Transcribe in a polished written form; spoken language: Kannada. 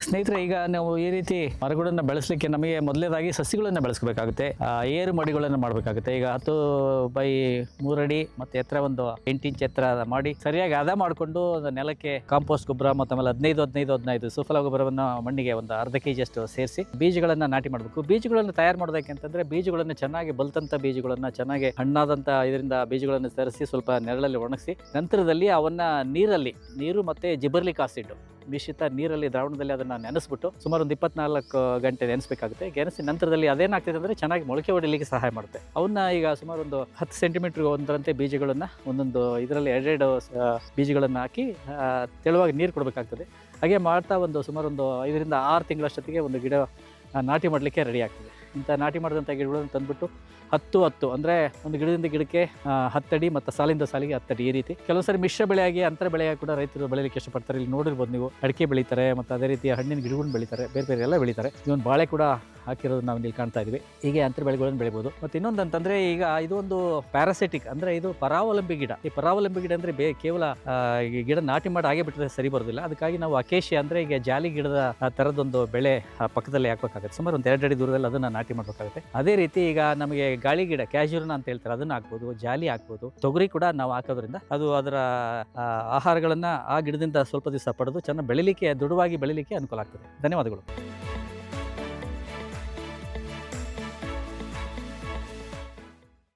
ಸ್ನೇಹಿತರೆ, ಈಗ ನಾವು ಈ ರೀತಿ ಮರಗಳನ್ನು ಬೆಳೆಸಲಿಕ್ಕೆ ನಮಗೆ ಮೊದಲನೇದಾಗಿ ಸಸಿಗಳನ್ನು ಬೆಳೆಸಬೇಕಾಗುತ್ತೆ. ಏರು ಮಡಿಗಳನ್ನು ಮಾಡಬೇಕಾಗುತ್ತೆ. ಈಗ 10 x 3 ಅಡಿ ಮತ್ತೆ ಎತ್ತರ ಒಂದು 8 ಇಂಚ್ ಎತ್ತರ ಮಾಡಿ ಸರಿಯಾಗಿ ಹದ ಮಾಡಿಕೊಂಡು ನೆಲಕ್ಕೆ ಕಾಂಪೋಸ್ಟ್ ಗೊಬ್ಬರ ಮತ್ತು ಆಮೇಲೆ 15 ಸುಫಲ ಗೊಬ್ಬರವನ್ನು ಮಣ್ಣಿಗೆ ಒಂದು ಅರ್ಧ kg ಅಷ್ಟು ಸೇರಿಸಿ ಬೀಜಗಳನ್ನ ನಾಟಿ ಮಾಡಬೇಕು. ಬೀಜಗಳನ್ನು ತಯಾರು ಮಾಡೋದಕ್ಕೆ ಅಂತಂದ್ರೆ ಬೀಜಗಳನ್ನು ಚೆನ್ನಾಗಿ ಬಲ್ತಂತ ಬೀಜಗಳನ್ನ ಚೆನ್ನಾಗಿ ಹಣ್ಣಾದಂತ ಇದರಿಂದ ಬೀಜಗಳನ್ನು ತರಿಸಿ ಸ್ವಲ್ಪ ನೆರಳಲ್ಲಿ ಒಣಗಿಸಿ ನಂತರದಲ್ಲಿ ಅವನ್ನ ನೀರು ಮತ್ತೆ ಜಿಬರ್ಲಿಕ್ ಆಸಿಡ್ ಮಿಶ್ರಿತ ನೀರಲ್ಲಿ ದ್ರಾವಣದಲ್ಲಿ ಅದನ್ನು ನೆನೆಸ್ಬಿಟ್ಟು ಸುಮಾರು ಒಂದು 24 ಗಂಟೆ ನೆನೆಸಬೇಕಾಗುತ್ತೆ. ನೆನೆಸಿ ನಂತರದಲ್ಲಿ ಅದೇನಾಗ್ತದೆ ಅಂದರೆ ಚೆನ್ನಾಗಿ ಮೊಳಕೆ ಹೊಡಿಲಿಕ್ಕೆ ಸಹಾಯ ಮಾಡುತ್ತೆ. ಅವನ್ನ ಈಗ ಸುಮಾರು ಒಂದು 10 ಸೆಂಟಿಮೀಟರ್ ಒಂದರಂತೆ ಬೀಜಗಳನ್ನು ಒಂದೊಂದು ಇದರಲ್ಲಿ 2 ಬೀಜಗಳನ್ನು ಹಾಕಿ ತೆಳುವಾಗಿ ನೀರು ಕೊಡಬೇಕಾಗ್ತದೆ. ಹಾಗೆ ಮಾಡ್ತಾ ಸುಮಾರು ಒಂದು 5 ರಿಂದ 6 ತಿಂಗಳಷ್ಟೊತ್ತಿಗೆ ಒಂದು ಗಿಡ ನಾಟಿ ಮಾಡಲಿಕ್ಕೆ ರೆಡಿ ಆಗ್ತದೆ. ಇಂಥ ನಾಟಿ ಮಾಡಿದಂಥ ಗಿಡಗಳನ್ನು ತಂದುಬಿಟ್ಟು 10 ಅಂದರೆ ಒಂದು ಗಿಡದಿಂದ ಗಿಡಕ್ಕೆ 10 ಅಡಿ ಮತ್ತು ಸಾಲಿಂದ ಸಾಲಿಗೆ 10 ಅಡಿ ಈ ರೀತಿ. ಕೆಲವು ಸಾರಿ ಮಿಶ್ರ ಬೆಳೆಯಾಗಿ ಅಂತರ ಬೆಳೆಯಾಗಿ ಕೂಡ ರೈತರು ಬೆಳೆಯಲಿಕ್ಕೆ ಇಷ್ಟಪಡ್ತಾರೆ. ಇಲ್ಲಿ ನೋಡಿರ್ಬೋದು ನೀವು, ಅಡಿಕೆ ಬೆಳೀತಾರೆ ಮತ್ತು ಅದೇ ರೀತಿ ಹಣ್ಣಿನ ಗಿಡಗಳನ್ನು ಬೆಳೀತಾರೆ, ಬೇರೆ ಎಲ್ಲ ಬೆಳೀತಾರೆ. ಇವನು ಬಾಳೆ ಕೂಡ ಹಾಕಿರೋದು ನಾವು ಇಲ್ಲಿ ಕಾಣ್ತಾ ಇದ್ವಿ. ಹೀಗೆ ಅಂತರ ಬೆಳೆಗಳನ್ನು ಬೆಳಿಬೋದು. ಮತ್ತು ಇನ್ನೊಂದು ಅಂತಂದರೆ ಈಗ ಇದು ಒಂದು ಪ್ಯಾರಾಸೈಟಿಕ್ ಅಂದರೆ ಇದು ಪರಾವಲಂಬಿ ಗಿಡ. ಈ ಪರಾವಲಂಬಿ ಗಿಡ ಅಂದರೆ ಕೇವಲ ಗಿಡ ನಾಟಿ ಮಾಡಿ ಹಾಗೆ ಬಿಟ್ಟರೆ ಸರಿ ಬರೋದಿಲ್ಲ. ಅದಕ್ಕಾಗಿ ನಾವು ಅಕೇಶಿಯಾ ಅಂದರೆ ಈಗ ಜಾಲಿ ಗಿಡದ ಥರದೊಂದು ಬೆಳೆ ಪಕ್ಕದಲ್ಲಿ ಹಾಕಬೇಕಾಗುತ್ತೆ. ಸುಮಾರು ಒಂದು 2 ಅಡಿ ದೂರದಲ್ಲಿ ಅದನ್ನು ನಾಟಿ ಮಾಡಬೇಕಾಗುತ್ತೆ. ಅದೇ ರೀತಿ ಈಗ ನಮಗೆ ಗಾಳಿ ಗಿಡ ಕ್ಯಾಶುರ್ನ ಅಂತ ಹೇಳ್ತಾರೆ, ಅದನ್ನು ಹಾಕ್ಬೋದು, ಜಾಲಿ ಹಾಕ್ಬೋದು, ತೊಗರಿ ಕೂಡ ನಾವು ಹಾಕೋದ್ರಿಂದ ಅದು ಅದರ ಆಹಾರಗಳನ್ನು ಆ ಗಿಡದಿಂದ ಸ್ವಲ್ಪ ದಿವಸ ಪಡೆದು ಚೆನ್ನಾಗಿ ಬೆಳಿಲಿಕ್ಕೆ, ದೃಢವಾಗಿ ಬೆಳಿಲಿಕ್ಕೆ ಅನುಕೂಲ ಆಗ್ತದೆ. ಧನ್ಯವಾದಗಳು.